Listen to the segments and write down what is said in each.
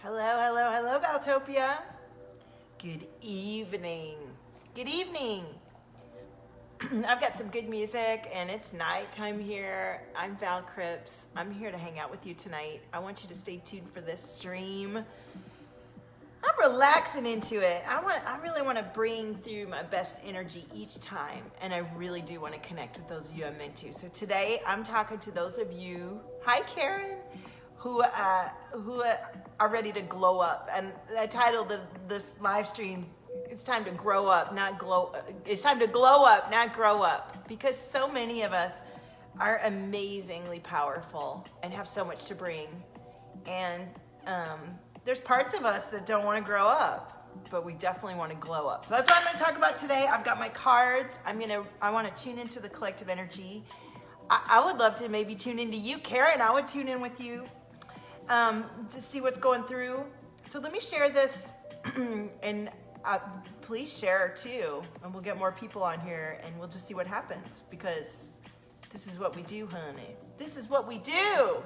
Hello, Valtopia. Good evening. Good evening. I've got some good music and it's nighttime here. I'm Val Cripps. I'm here to hang out with you tonight. I want you to stay tuned for this stream. I'm relaxing into it. I really want to bring through my best energy each time, and I really do want to connect with those of you I'm meant to. So today I'm talking to those of you, hi Karen, who are ready to glow up. And I titled this live stream, it's time to grow up, not glow. It's time to glow up, not grow up, because so many of us are amazingly powerful and have so much to bring. And there's parts of us that don't want to grow up, but we definitely want to glow up. So that's what I'm going to talk about today. I've got my cards. I want to tune into the collective energy. I would love to maybe tune into you, Karen. I would tune in with you to see what's going through. So let me share this, and please share too, and we'll get more people on here, and we'll just see what happens, because this is what we do, honey. This is what we do.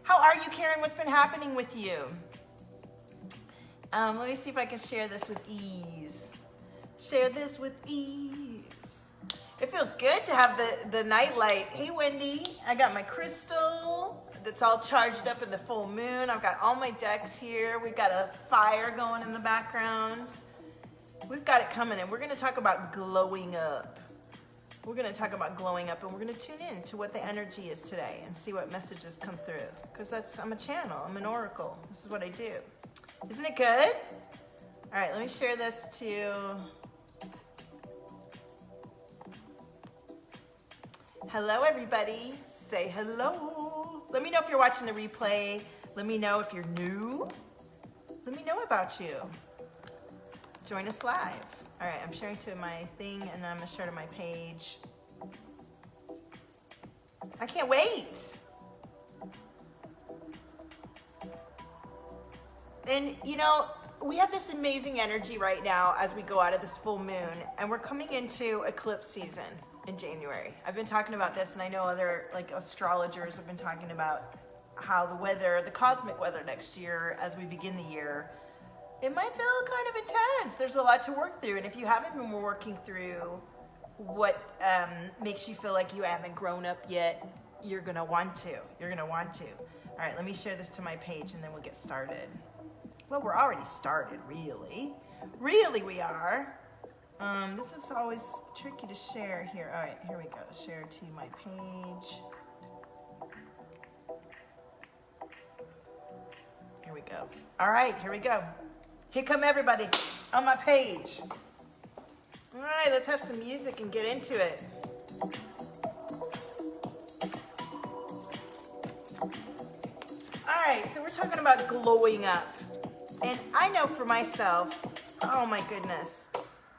How are you, Karen? What's been happening with you? Let me see if I can share this with ease. Share this with ease. It feels good to have the night light. Hey, Wendy, I got my crystal that's all charged up in the full moon. I've got all my decks here. We've got a fire going in the background. We've got it coming, and we're going to talk about glowing up. We're going to talk about glowing up, and we're going to tune in to what the energy is today and see what messages come through, because I'm a channel. I'm an oracle. This is what I do. Isn't it good? All right, let me share this to... Hello, everybody. Say hello. Let me know if you're watching the replay. Let me know if you're new. Let me know about you. Join us live. All right, I'm sharing to my thing, and I'm going to share to my page. I can't wait. And you know, we have this amazing energy right now as we go out of this full moon, and we're coming into eclipse season in January. I've been talking about this, and I know other astrologers have been talking about how the weather, the cosmic weather next year as we begin the year, it might feel kind of intense. There's a lot to work through, and if you haven't been working through what makes you feel like you haven't grown up yet, you're gonna want to. You're gonna want to. All right, let me share this to my page, and then we'll get started. Well, we're already started, really. Really, we are. This is always tricky to share here. All right, here we go. Share to my page. Here we go. All right, here we go. Here come everybody on my page. All right, let's have some music and get into it. All right, so we're talking about glowing up. And I know for myself, oh my goodness,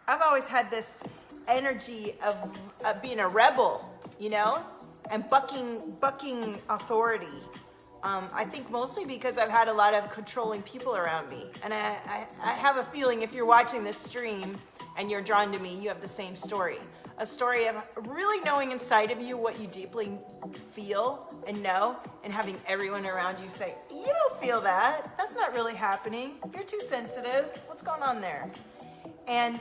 I've always had this energy of being a rebel, you know, and bucking authority. I think mostly because I've had a lot of controlling people around me. And I have a feeling if you're watching this stream and you're drawn to me, you have the same story. A story of really knowing inside of you what you deeply feel and know, and having everyone around you say, you don't feel that. That's not really happening. You're too sensitive. What's going on there? And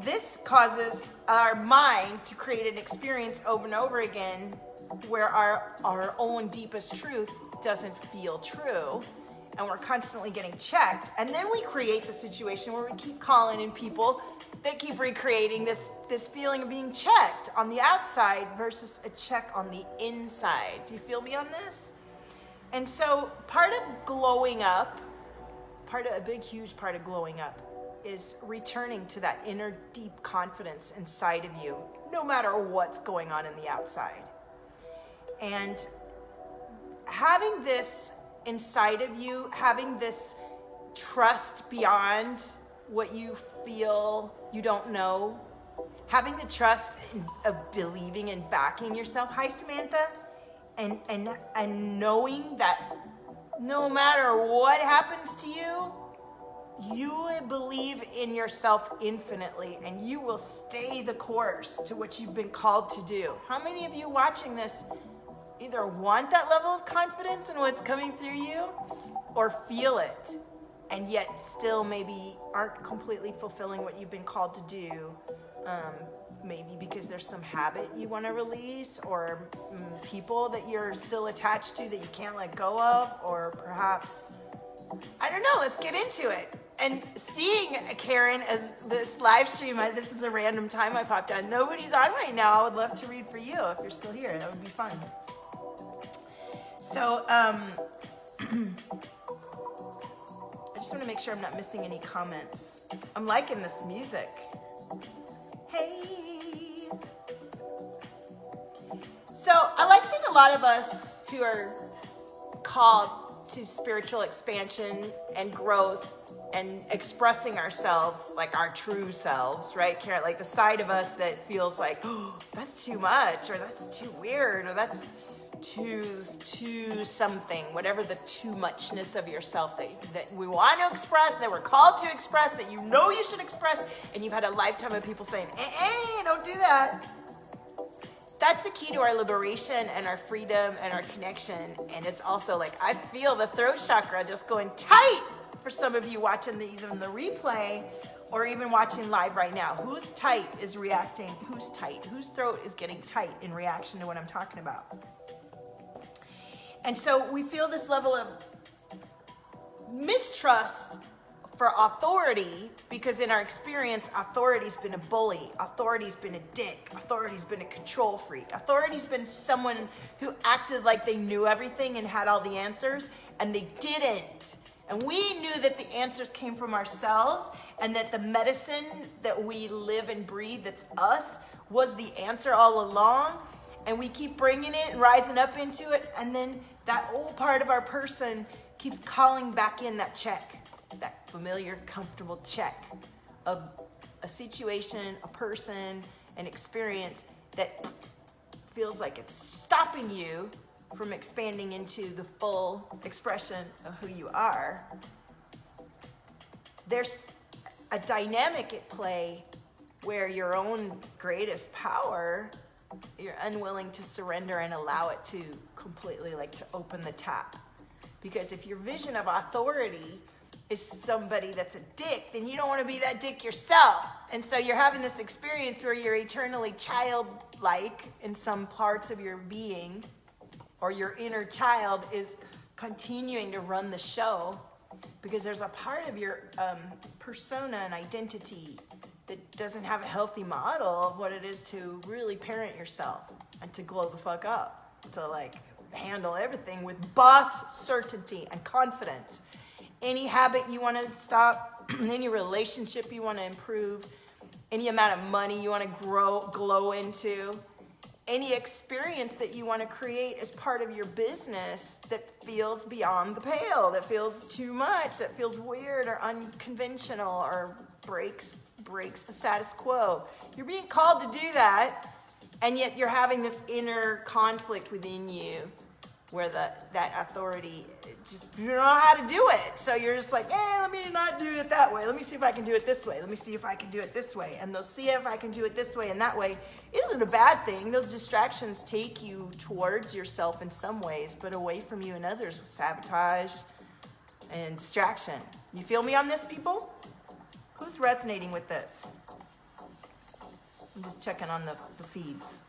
this causes our mind to create an experience over and over again where our own deepest truth doesn't feel true, and we're constantly getting checked. And then we create the situation where we keep calling in people that keep recreating this feeling of being checked on the outside versus a check on the inside. Do you feel me on this? And so part of glowing up, a big, huge part of glowing up is returning to that inner deep confidence inside of you, no matter what's going on in the outside. And having this inside of you, having this trust beyond what you feel you don't know, having the trust of believing and backing yourself, hi Samantha, and knowing that no matter what happens to you, you believe in yourself infinitely, and you will stay the course to what you've been called to do. How many of you watching this either want that level of confidence in what's coming through you or feel it, and yet still maybe aren't completely fulfilling what you've been called to do. Maybe because there's some habit you want to release, or people that you're still attached to that you can't let go of, or perhaps, I don't know, let's get into it. And seeing Karen as this live stream, this is a random time I popped on. Nobody's on right now. I would love to read for you if you're still here. That would be fun. So, I just want to make sure I'm not missing any comments. I'm liking this music. Hey. So I think a lot of us who are called to spiritual expansion and growth and expressing ourselves like our true selves, right, Karen? Like the side of us that feels like, oh, that's too much, or that's too weird, or that's too something, whatever the too muchness of yourself that we want to express, that we're called to express, that you know you should express, and you've had a lifetime of people saying, hey, don't do that. That's the key to our liberation and our freedom and our connection. And it's also like, I feel the throat chakra just going tight for some of you watching even the replay or even watching live right now. Who's tight is reacting? Who's tight? Whose throat is getting tight in reaction to what I'm talking about? And so we feel this level of mistrust for authority, because in our experience, authority's been a bully, authority's been a dick, authority's been a control freak, authority's been someone who acted like they knew everything and had all the answers, and they didn't. And we knew that the answers came from ourselves, and that the medicine that we live and breathe, that's us, was the answer all along. And we keep bringing it and rising up into it, and then that old part of our person keeps calling back in that check, that familiar, comfortable check of a situation, a person, an experience that feels like it's stopping you from expanding into the full expression of who you are. There's a dynamic at play where your own greatest power, you're unwilling to surrender and allow it to completely, like, to open the tap. Because if your vision of authority is somebody that's a dick, then you don't want to be that dick yourself. And so you're having this experience where you're eternally childlike in some parts of your being, or your inner child is continuing to run the show, because there's a part of your persona and identity that doesn't have a healthy model of what it is to really parent yourself and to glow the fuck up, to like handle everything with boss certainty and confidence. Any habit you want to stop, any relationship you want to improve, any amount of money you want to glow into, any experience that you want to create as part of your business that feels beyond the pale, that feels too much, that feels weird or unconventional or breaks the status quo. You're being called to do that, and yet you're having this inner conflict within you where that authority, just, you don't know how to do it. So you're just like, hey, let me not do it that way. Let me see if I can do it this way. Let me see if I can do it this way. And they'll see if I can do it this way and that way. Isn't a bad thing. Those distractions take you towards yourself in some ways, but away from you in others with sabotage and distraction. You feel me on this, people? Who's resonating with this? I'm just checking on the feeds,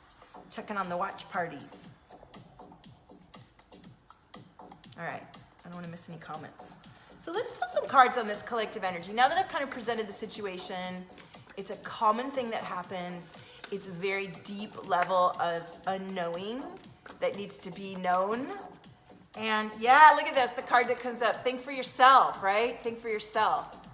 checking on the watch parties. All right, I don't want to miss any comments. So let's put some cards on this collective energy. Now that I've kind of presented the situation, it's a common thing that happens. It's a very deep level of unknowing that needs to be known. And yeah, look at this, the card that comes up. Think for yourself, right? Think for yourself.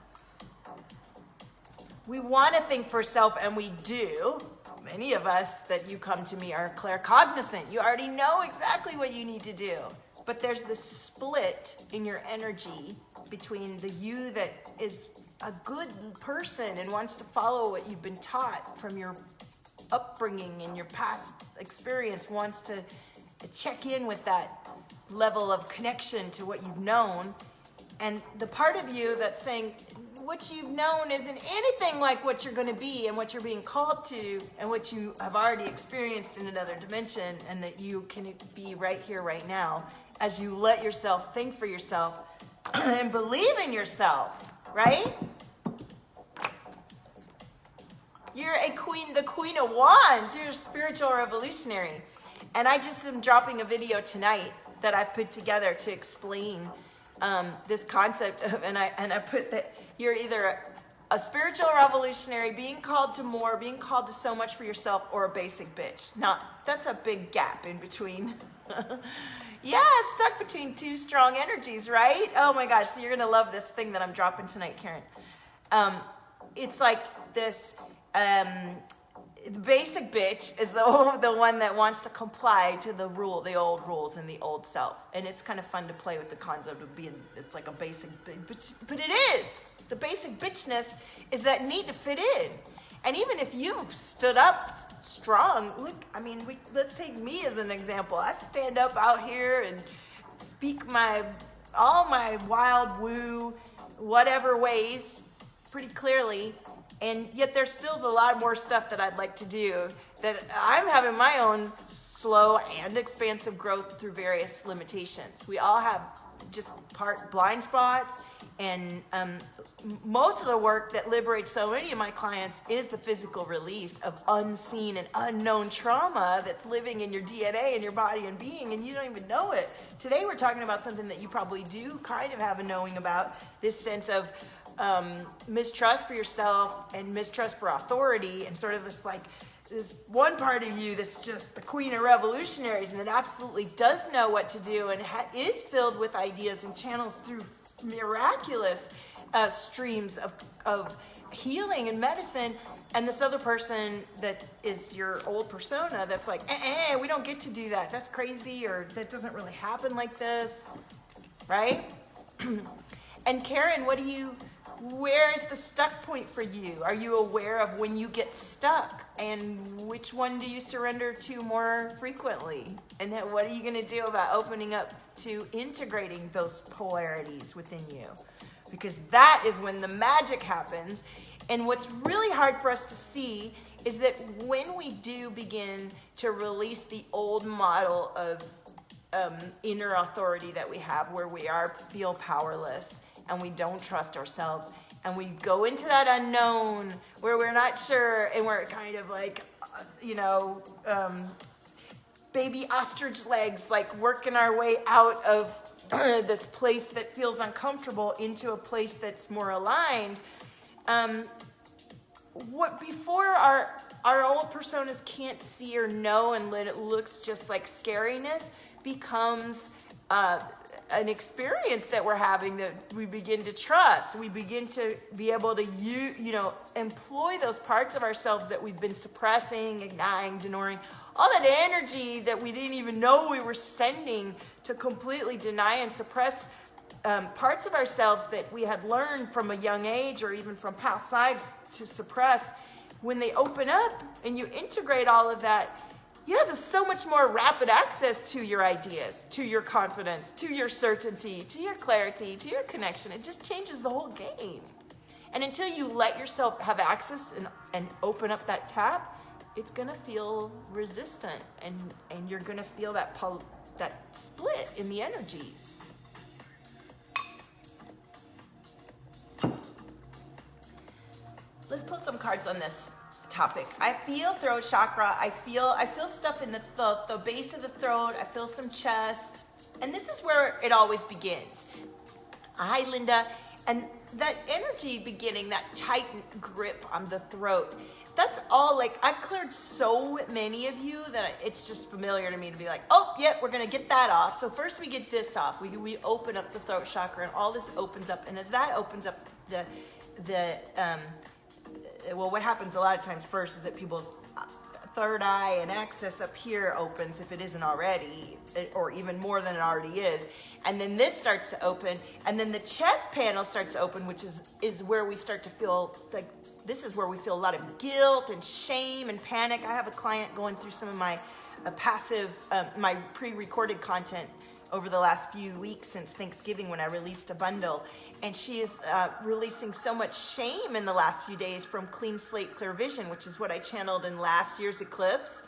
We want to think for self, and we do. Many of us that you come to me are claircognizant. You already know exactly what you need to do. But there's this split in your energy between the you that is a good person and wants to follow what you've been taught from your upbringing and your past experience, wants to check in with that level of connection to what you've known, And the part of you that's saying what you've known isn't anything like what you're going to be and what you're being called to and what you have already experienced in another dimension, and that you can be right here, right now, as you let yourself think for yourself and believe in yourself, right? You're a queen, the Queen of Wands. You're a spiritual revolutionary. And I just am dropping a video tonight that I've put together to explain this concept of, and I put that you're either a spiritual revolutionary, being called to more, being called to so much for yourself, or a basic bitch. Now, that's a big gap in between. Yeah, stuck between two strong energies, right? Oh my gosh, so you're gonna love this thing that I'm dropping tonight, Karen. It's like this, the basic bitch is the one that wants to comply to the old rules and the old self. And it's kind of fun to play with the concept of being, it's like a basic bitch, but it is. The basic bitchness is that need to fit in. And even if you've stood up strong, look, I mean, let's take me as an example. I stand up out here and speak all my wild woo, whatever ways, pretty clearly. And yet there's still a lot more stuff that I'd like to do, that I'm having my own slow and expansive growth through various limitations. We all have just blind spots, and most of the work that liberates so many of my clients is the physical release of unseen and unknown trauma that's living in your DNA and your body and being, and you don't even know it. Today we're talking about something that you probably do kind of have a knowing about, this sense of mistrust for yourself and mistrust for authority, and sort of this one part of you that's just the queen of revolutionaries, and it absolutely does know what to do and is filled with ideas and channels through miraculous streams of healing and medicine. And this other person that is your old persona that's like, we don't get to do that. That's crazy, or that doesn't really happen like this, right? And Karen, where is the stuck point for you? Are you aware of when you get stuck? And which one do you surrender to more frequently? And then what are you going to do about opening up to integrating those polarities within you? Because that is when the magic happens. And what's really hard for us to see is that when we do begin to release the old model of inner authority that we have, where we feel powerless and we don't trust ourselves, and we go into that unknown where we're not sure, and we're kind of like, baby ostrich legs, like working our way out of this place that feels uncomfortable into a place that's more aligned. What before our old personas can't see or know, and it looks just like scariness, becomes an experience that we're having that we begin to trust. We begin to be able to employ those parts of ourselves that we've been suppressing, ignoring, ignoring, all that energy that we didn't even know we were sending to completely deny and suppress parts of ourselves that we had learned from a young age or even from past lives to suppress. When they open up and you integrate all of that, you have so much more rapid access to your ideas, to your confidence, to your certainty, to your clarity, to your connection. It just changes the whole game. And until you let yourself have access and open up that tap, it's going to feel resistant, and you're going to feel that split in the energies. Let's pull some cards on this topic. I feel throat chakra. I feel stuff in the base of the throat. I feel some chest. And this is where it always begins. Hi, Linda. And that energy beginning, that tight grip on the throat, that's all like, I've cleared so many of you that it's just familiar to me to be like, oh, yep, we're going to get that off. So first we get this off. We open up the throat chakra, and all this opens up. And as that opens up, what happens a lot of times first is that people's third eye and access up here opens, if it isn't already, or even more than it already is. And then this starts to open, and then the chest panel starts to open, which is where we start to feel like, this is where we feel a lot of guilt and shame and panic. I have a client going through some of my passive, my pre-recorded content over the last few weeks since Thanksgiving when I released a bundle. And she is releasing so much shame in the last few days from Clean Slate Clear Vision, which is what I channeled in last year's eclipse.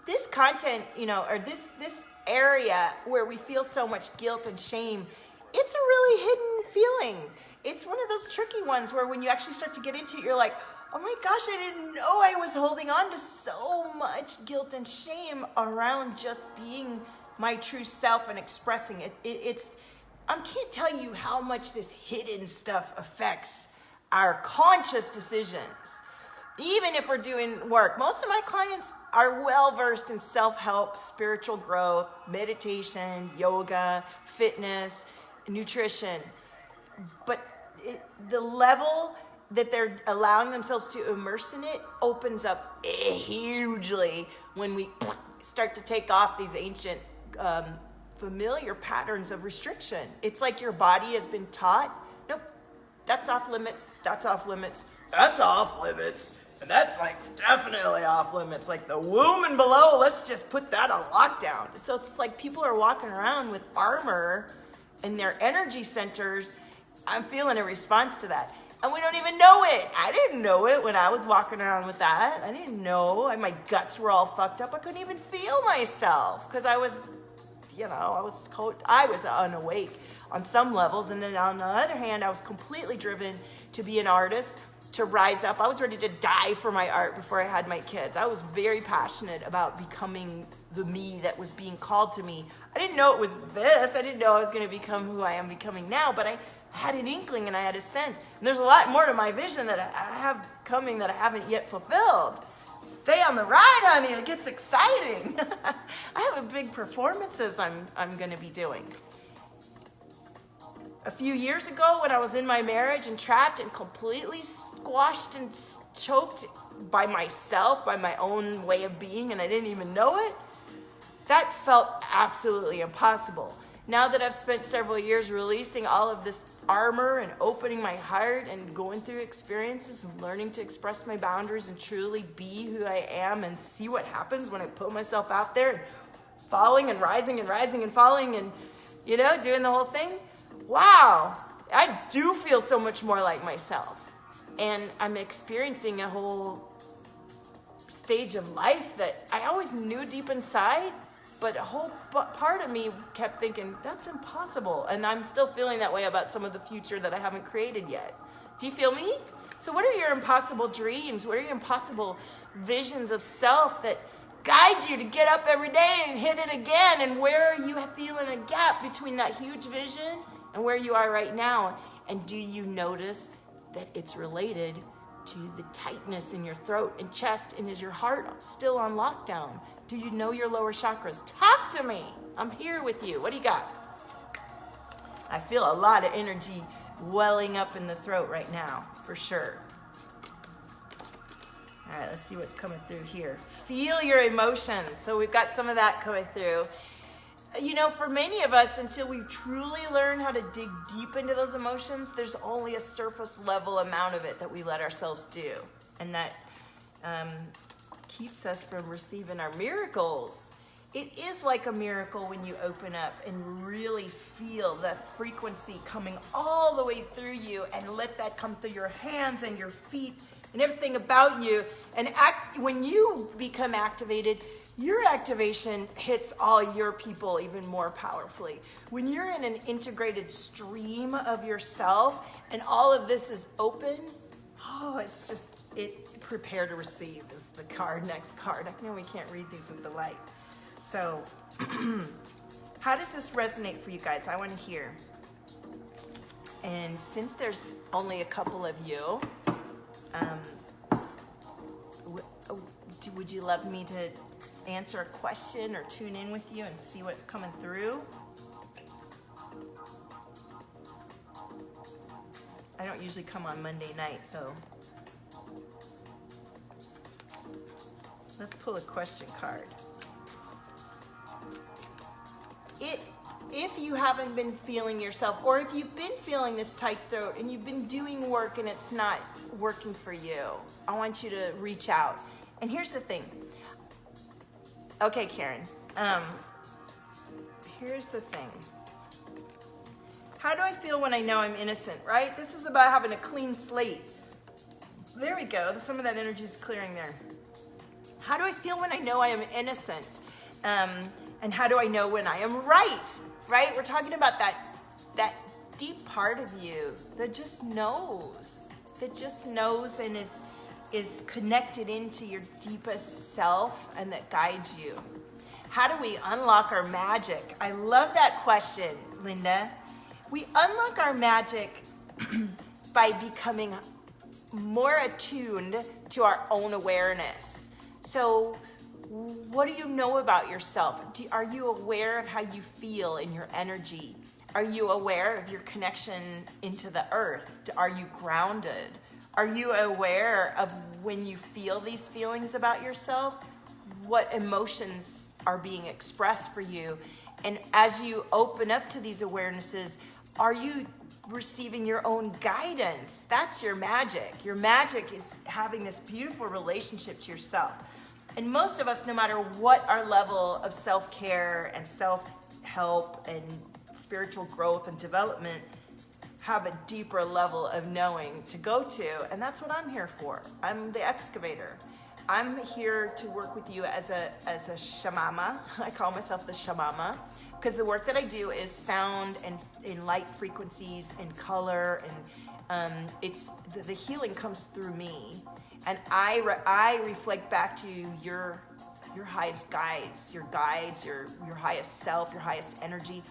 This content, or this area where we feel so much guilt and shame, it's a really hidden feeling. It's one of those tricky ones where when you actually start to get into it, you're like, oh my gosh, I didn't know I was holding on to so much guilt and shame around just being my true self and expressing it. I can't tell you how much this hidden stuff affects our conscious decisions. Even if we're doing work, most of my clients are well-versed in self-help, spiritual growth, meditation, yoga, fitness, nutrition. But the level that they're allowing themselves to immerse in it opens up hugely when we start to take off these ancient familiar patterns of restriction. It's like your body has been taught, nope, that's off limits, that's off limits, that's off limits, and that's like definitely off limits. Like the womb and below, let's just put that on lockdown. So it's like people are walking around with armor in their energy centers. I'm feeling a response to that. And we don't even know it. I didn't know it when I was walking around with that. I didn't know. My guts were all fucked up. I couldn't even feel myself because I was unawake on some levels. And then on the other hand, I was completely driven to be an artist, to rise up. I was ready to die for my art before I had my kids. I was very passionate about becoming the me that was being called to me. I didn't know it was this. I didn't know I was going to become who I am becoming now, but I had an inkling and I had a sense. And there's a lot more to my vision that I have coming that I haven't yet fulfilled. Stay on the ride, honey. It gets exciting. I have a big performances I'm going to be doing. A few years ago when I was in my marriage and trapped and completely squashed and choked by myself, by my own way of being, and I didn't even know it, that felt absolutely impossible. Now that I've spent several years releasing all of this armor and opening my heart and going through experiences and learning to express my boundaries and truly be who I am and see what happens when I put myself out there and falling and rising and rising and falling and, doing the whole thing. Wow, I do feel so much more like myself. And I'm experiencing a whole stage of life that I always knew deep inside, but a whole part of me kept thinking, that's impossible. And I'm still feeling that way about some of the future that I haven't created yet. Do you feel me? So what are your impossible dreams? What are your impossible visions of self that guide you to get up every day and hit it again? And where are you feeling a gap between that huge vision and where you are right now? And do you notice that it's related to the tightness in your throat and chest? And is your heart still on lockdown? Do you know your lower chakras? Talk to me. I'm here with you. What do you got? I feel a lot of energy welling up in the throat right now, for sure. All right, let's see what's coming through here. Feel your emotions. So we've got some of that coming through. For many of us, until we truly learn how to dig deep into those emotions, there's only a surface level amount of it that we let ourselves do. And that keeps us from receiving our miracles. It is like a miracle when you open up and really feel that frequency coming all the way through you and let that come through your hands and your feet and everything about you. And when you become activated, your activation hits all your people even more powerfully. When you're in an integrated stream of yourself and all of this is open, prepare to receive is the next card. I know we can't read these with the light. So, how does this resonate for you guys? I want to hear. And since there's only a couple of you, would you love me to answer a question or tune in with you and see what's coming through? I don't usually come on Monday night, so let's pull a question card. If you haven't been feeling yourself, or if you've been feeling this tight throat and you've been doing work and it's not working for you, I want you to reach out. And here's the thing. Okay, Karen. Here's the thing. How do I feel when I know I'm innocent, right? This is about having a clean slate. There we go. Some of that energy is clearing there. How do I feel when I know I am innocent? And how do I know when I am right? Right? We're talking about that deep part of you that just knows. That just knows and is connected into your deepest self and that guides you. How do we unlock our magic? I love that question, Linda. We unlock our magic by becoming more attuned to our own awareness. So what do you know about yourself? Are you aware of how you feel in your energy? Are you aware of your connection into the earth? Are you grounded? Are you aware of when you feel these feelings about yourself? What emotions are being expressed for you? And as you open up to these awarenesses, are you receiving your own guidance? That's your magic. Your magic is having this beautiful relationship to yourself. And most of us, no matter what our level of self-care and self-help and spiritual growth and development, have a deeper level of knowing to go to. And that's what I'm here for. I'm the excavator. I'm here to work with you as a shamama. I call myself the shamama because the work that I do is sound and in light frequencies and color, and it's the healing comes through me, and I reflect back to your highest guides, your highest self, your highest energy,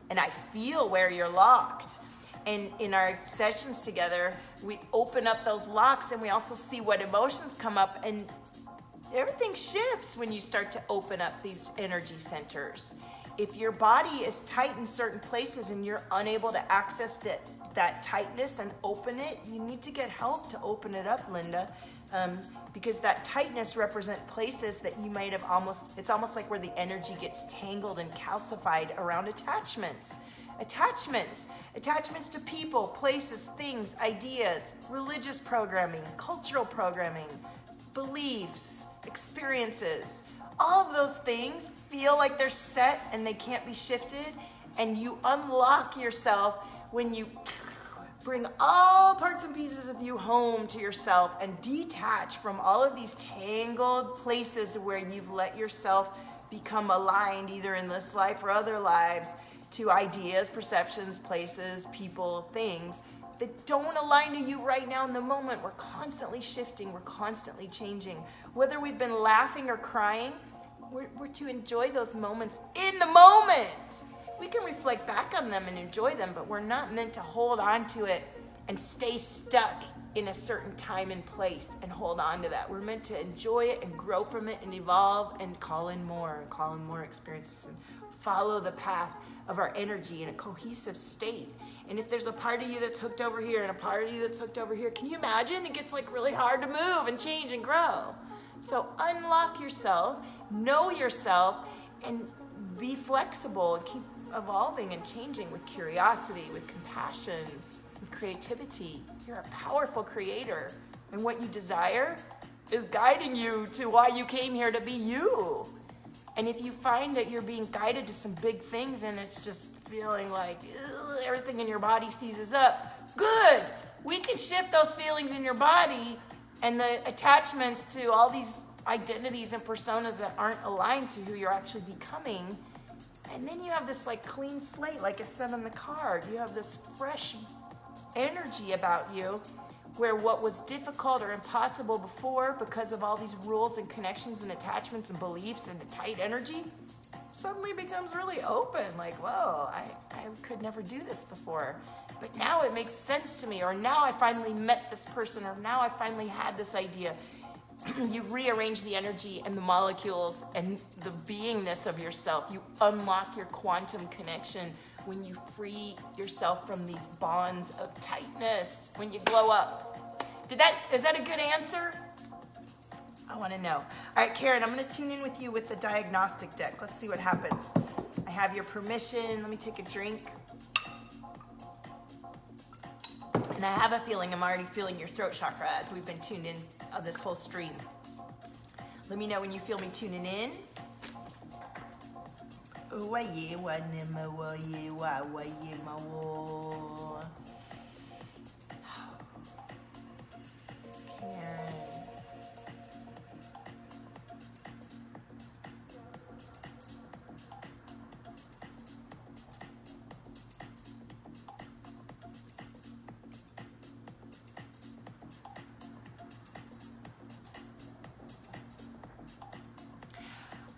and I feel where you're locked. And in our sessions together, we open up those locks and we also see what emotions come up, and everything shifts when you start to open up these energy centers. If your body is tight in certain places and you're unable to access that tightness and open it, you need to get help to open it up, Linda, because that tightness represents places that you might have it's almost like where the energy gets tangled and calcified around attachments to people, places, things, ideas, religious programming, cultural programming, beliefs, experiences. All of those things feel like they're set and they can't be shifted, and you unlock yourself when you bring all parts and pieces of you home to yourself and detach from all of these tangled places where you've let yourself become aligned either in this life or other lives to ideas, perceptions, places, people, things that don't align to you right now in the moment. We're constantly shifting, we're constantly changing. Whether we've been laughing or crying, we're to enjoy those moments in the moment. We can reflect back on them and enjoy them, but we're not meant to hold on to it and stay stuck in a certain time and place and hold on to that. We're meant to enjoy it and grow from it and evolve and call in more experiences and follow the path of our energy in a cohesive state. And if there's a part of you that's hooked over here and a part of you that's hooked over here, can you imagine? It gets like really hard to move and change and grow. So unlock yourself, know yourself, and be flexible and keep evolving and changing with curiosity, with compassion, with creativity. You're a powerful creator, and what you desire is guiding you to why you came here to be you. And if you find that you're being guided to some big things and it's just feeling like everything in your body seizes up, good. We can shift those feelings in your body and the attachments to all these identities and personas that aren't aligned to who you're actually becoming. And then you have this like clean slate, like it said on the card. You have this fresh energy about you where what was difficult or impossible before because of all these rules and connections and attachments and beliefs and a tight energy suddenly becomes really open. Like, whoa, I could never do this before. But now it makes sense to me, or now I finally met this person, or now I finally had this idea. You rearrange the energy and the molecules and the beingness of yourself. You unlock your quantum connection when you free yourself from these bonds of tightness, when you glow up. Is that a good answer? I want to know. All right, Karen, I'm going to tune in with you with the diagnostic deck. Let's see what happens. I have your permission. Let me take a drink. And I have a feeling, I'm already feeling your throat chakra as we've been tuned in on this whole stream. Let me know when you feel me tuning in. Waye wa nima waye wa waye ma wo. Karen.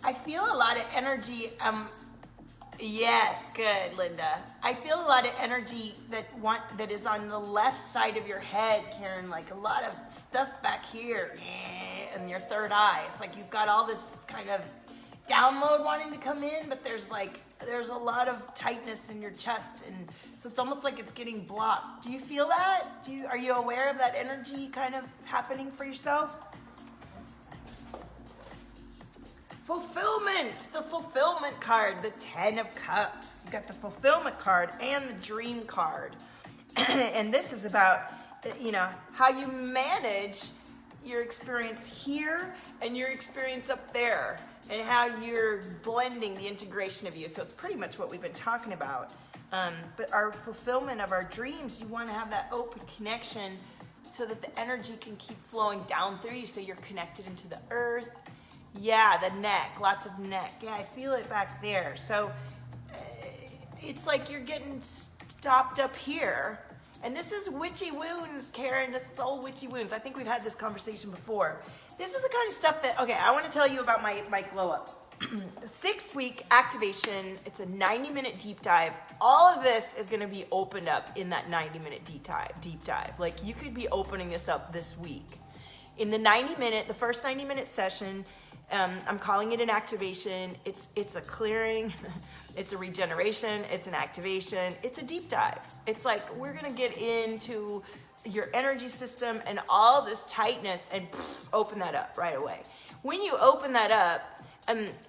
I feel a lot of energy. Yes, good, Linda. I feel a lot of energy that is on the left side of your head, Karen. Like a lot of stuff back here, and your third eye. It's like you've got all this kind of download wanting to come in, but there's a lot of tightness in your chest, and so it's almost like it's getting blocked. Do you feel that? Are you aware of that energy kind of happening for yourself? Fulfillment, the fulfillment card, the 10 of Cups. You've got the fulfillment card and the dream card. And this is about, how you manage your experience here and your experience up there, and how you're blending the integration of you. So it's pretty much what we've been talking about. But our fulfillment of our dreams, you want to have that open connection so that the energy can keep flowing down through you, so you're connected into the earth. Yeah, the neck, lots of neck. Yeah, I feel it back there. So it's like you're getting stopped up here. And this is witchy wounds, Karen. This is all witchy wounds. I think we've had this conversation before. This is the kind of stuff that, okay, I want to tell you about my glow up. 6-week activation. It's a 90-minute deep dive. All of this is going to be opened up in that 90-minute deep dive. Like, you could be opening this up this week. In the first 90-minute session, I'm calling it an activation. It's a clearing, it's a regeneration, it's an activation, it's a deep dive. It's like we're gonna get into your energy system and all this tightness and open that up right away. When you open that up,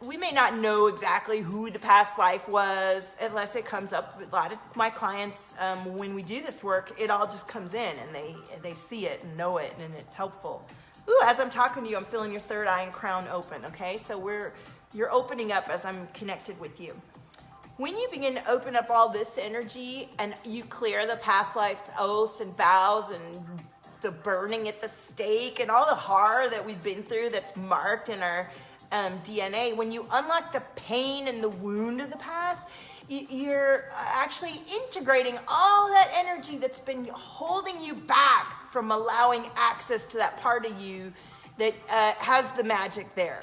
we may not know exactly who the past life was unless it comes up with a lot of my clients. When we do this work, it all just comes in and they see it and know it, and it's helpful. Ooh, as I'm talking to you, I'm feeling your third eye and crown open, okay? So you're opening up as I'm connected with you. When you begin to open up all this energy and you clear the past life oaths and vows and the burning at the stake and all the horror that we've been through that's marked in our DNA, when you unlock the pain and the wound of the past, you're actually integrating all that energy that's been holding you back from allowing access to that part of you that has the magic there.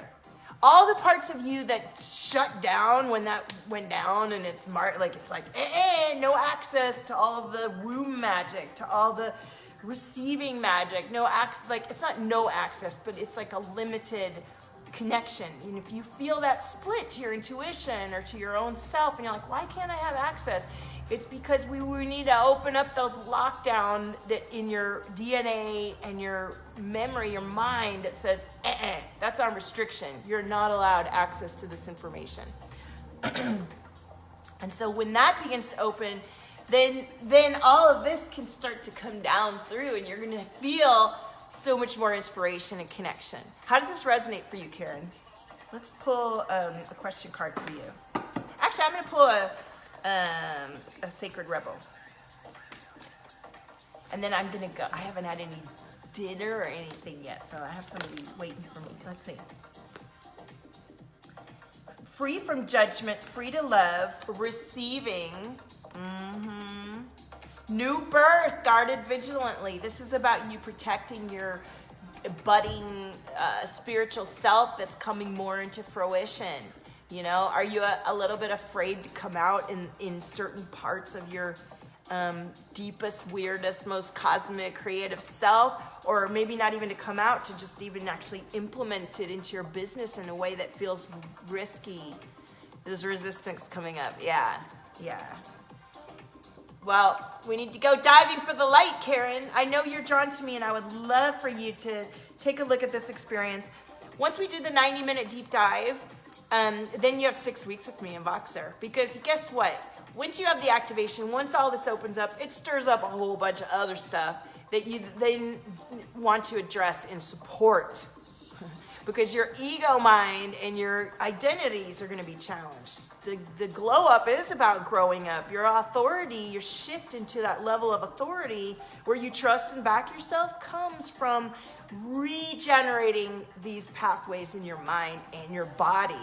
All the parts of you that shut down when that went down, and it's no access to all of the womb magic, to all the receiving magic, no access. Like, it's not no access, but it's like a limited connection. And if you feel that split to your intuition or to your own self, and you're like, why can't I have access? It's because we need to open up those lockdown that in your DNA and your memory, your mind, that says, that's on restriction. You're not allowed access to this information. And so when that begins to open, then all of this can start to come down through, and you're going to feel so much more inspiration and connection. How does this resonate for you, Karen? Let's pull a question card for you. Actually, I'm going to pull a Sacred Rebel. And then I'm going to go. I haven't had any dinner or anything yet, so I have somebody waiting for me. Let's see. Free from judgment, free to love, receiving. New birth, guarded vigilantly. This is about you protecting your budding spiritual self that's coming more into fruition. Are you a little bit afraid to come out in certain parts of your deepest, weirdest, most cosmic, creative self? Or maybe not even to come out, to just even actually implement it into your business in a way that feels risky. There's resistance coming up. Yeah. Well, we need to go diving for the light, Karen. I know you're drawn to me, and I would love for you to take a look at this experience. Once we do the 90-minute deep dive, then you have 6 weeks with me in Voxer. Because guess what? Once you have the activation, once all this opens up, it stirs up a whole bunch of other stuff that you then want to address in support. Because your ego mind and your identities are going to be challenged. the glow up is about growing up. Your authority, your shift into that level of authority where you trust and back yourself comes from regenerating these pathways in your mind and your body.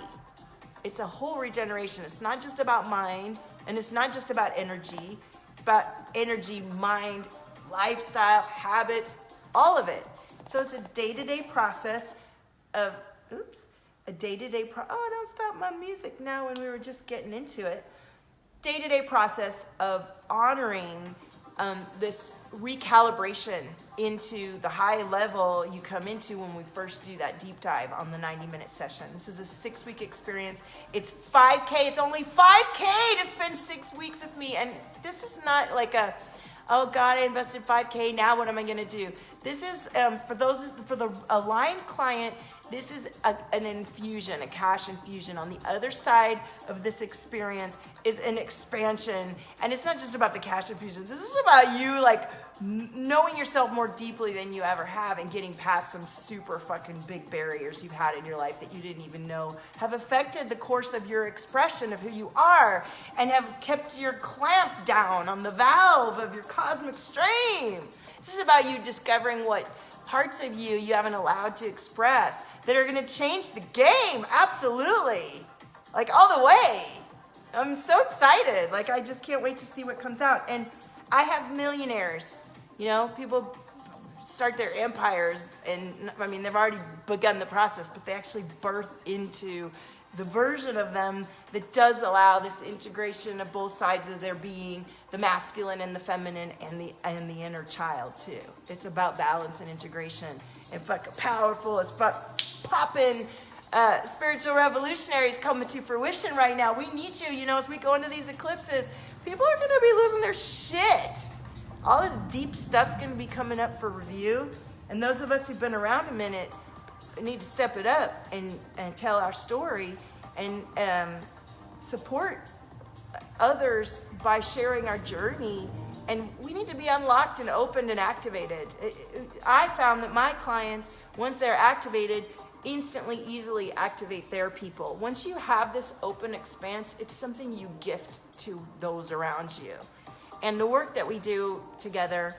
It's a whole regeneration. It's not just about mind, and it's not just about energy. It's about energy, mind, lifestyle, habits, all of it. So it's a day-to-day process of, oh, don't stop my music now when we were just getting into it. Day-to-day process of honoring this recalibration into the high level you come into when we first do that deep dive on the 90-minute session. This is a 6-week experience. It's 5K. It's only 5K to spend 6 weeks with me. And this is not like a, oh God, I invested 5K. Now what am I going to do? This is for the aligned client. This is an infusion, a cash infusion. On the other side of this experience is an expansion. And it's not just about the cash infusion. This is about you like knowing yourself more deeply than you ever have and getting past some super fucking big barriers you've had in your life that you didn't even know have affected the course of your expression of who you are and have kept your clamp down on the valve of your cosmic stream. This is about you discovering what parts of you haven't allowed to express that are going to change the game. Absolutely. Like all the way. I'm so excited. Like I just can't wait to see what comes out. And I have millionaires, you know, people start their empires and I mean, they've already begun the process, but they actually birth into the version of them that does allow this integration of both sides of their being, the masculine and the feminine and the inner child too. It's about balance and integration and fucking powerful as fuck popping spiritual revolutionaries coming to fruition right now. We need you, you know, as we go into these eclipses, people are gonna be losing their shit. All this deep stuff's gonna be coming up for review. And those of us who've been around a minute need to step it up and tell our story and support others by sharing our journey. And we need to be unlocked and opened and activated. I found that my clients, once they're activated, instantly, easily activate their people. Once you have this open expanse, it's something you gift to those around you. And the work that we do together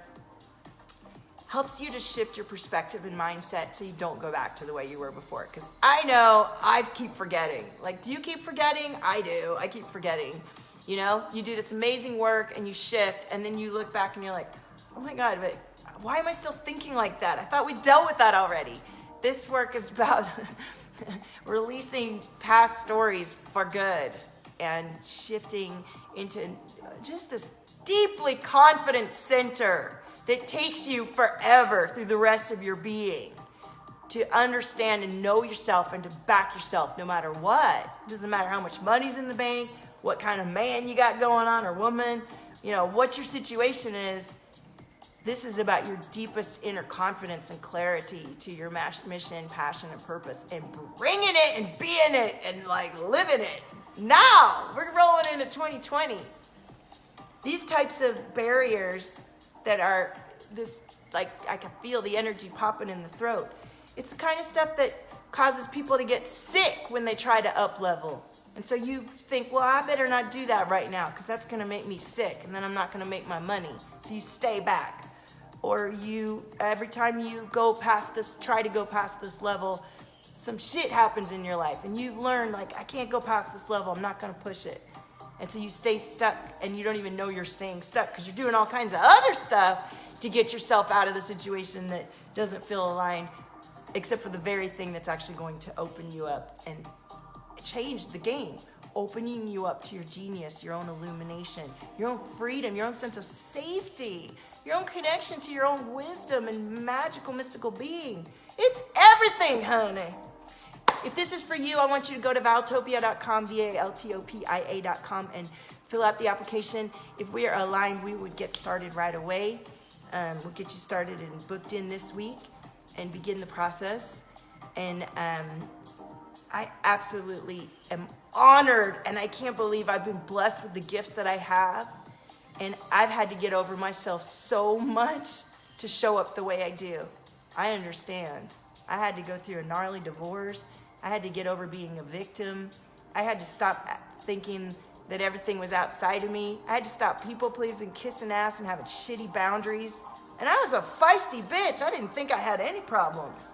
helps you to shift your perspective and mindset so you don't go back to the way you were before. Because I know I keep forgetting. Like, do you keep forgetting? I do. I keep forgetting. You know, you do this amazing work and you shift and then you look back and you're like, oh my God, but why am I still thinking like that? I thought we dealt with that already. This work is about releasing past stories for good and shifting into just this deeply confident center that takes you forever through the rest of your being to understand and know yourself and to back yourself no matter what. It doesn't matter how much money's in the bank, what kind of man you got going on or woman, you know, what your situation is. This is about your deepest inner confidence and clarity to your mission, passion, and purpose, and bringing it and being it and like living it. Now we're rolling into 2020. These types of barriers that are this, like I can feel the energy popping in the throat. It's the kind of stuff that causes people to get sick when they try to up level. And so you think, well, I better not do that right now because that's going to make me sick and then I'm not going to make my money. So you stay back. Or you, every time you go past this, try to go past this level, some shit happens in your life and you've learned like, I can't go past this level, I'm not going to push it. And so you stay stuck and you don't even know you're staying stuck because you're doing all kinds of other stuff to get yourself out of the situation that doesn't feel aligned, except for the very thing that's actually going to open you up and change the game, opening you up to your genius, your own illumination, your own freedom, your own sense of safety, your own connection to your own wisdom and magical, mystical being. It's everything, honey. If this is for you, I want you to go to valtopia.com, VALTOPIA.com, and fill out the application. If we are aligned, we would get started right away. We'll get you started and booked in this week and begin the process. And I absolutely am honored, and I can't believe I've been blessed with the gifts that I have. And I've had to get over myself so much to show up the way I do. I understand. I had to go through a gnarly divorce. I had to get over being a victim. I had to stop thinking that everything was outside of me. I had to stop people pleasing, kissing ass, and having shitty boundaries. And I was a feisty bitch. I didn't think I had any problems.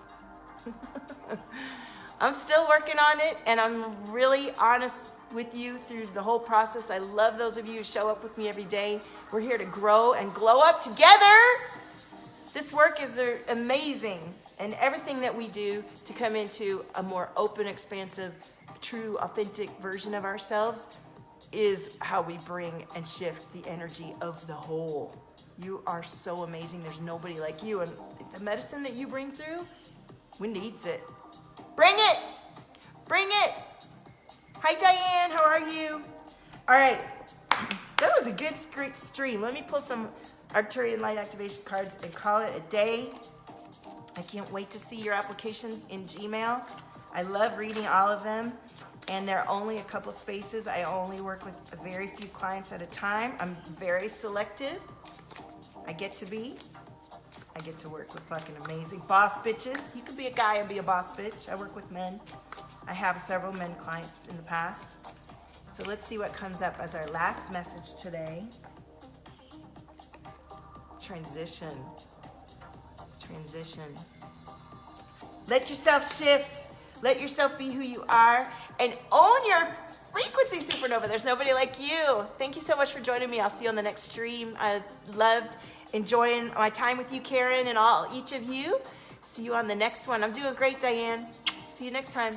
I'm still working on it, and I'm really honest with you through the whole process. I love those of you who show up with me every day. We're here to grow and glow up together. This work is amazing, and everything that we do to come into a more open, expansive, true, authentic version of ourselves is how we bring and shift the energy of the whole. You are so amazing. There's nobody like you, and the medicine that you bring through, we needs it. Bring it! Bring it! Hi, Diane. How are you? All right. That was a good great stream. Let me pull some Arcturian Light Activation cards and call it a day. I can't wait to see your applications in Gmail. I love reading all of them, and there are only a couple spaces. I only work with a very few clients at a time. I'm very selective. I get to work with fucking amazing boss bitches. You could be a guy and be a boss bitch. I work with men. I have several men clients in the past. So let's see what comes up as our last message today. Transition. Let yourself shift. Let yourself be who you are and own your frequency, supernova. There's nobody like you. Thank you so much for joining me. I'll see you on the next stream. I loved enjoying my time with you, Karen, and each of you. See you on the next one. I'm doing great, Diane. See you next time.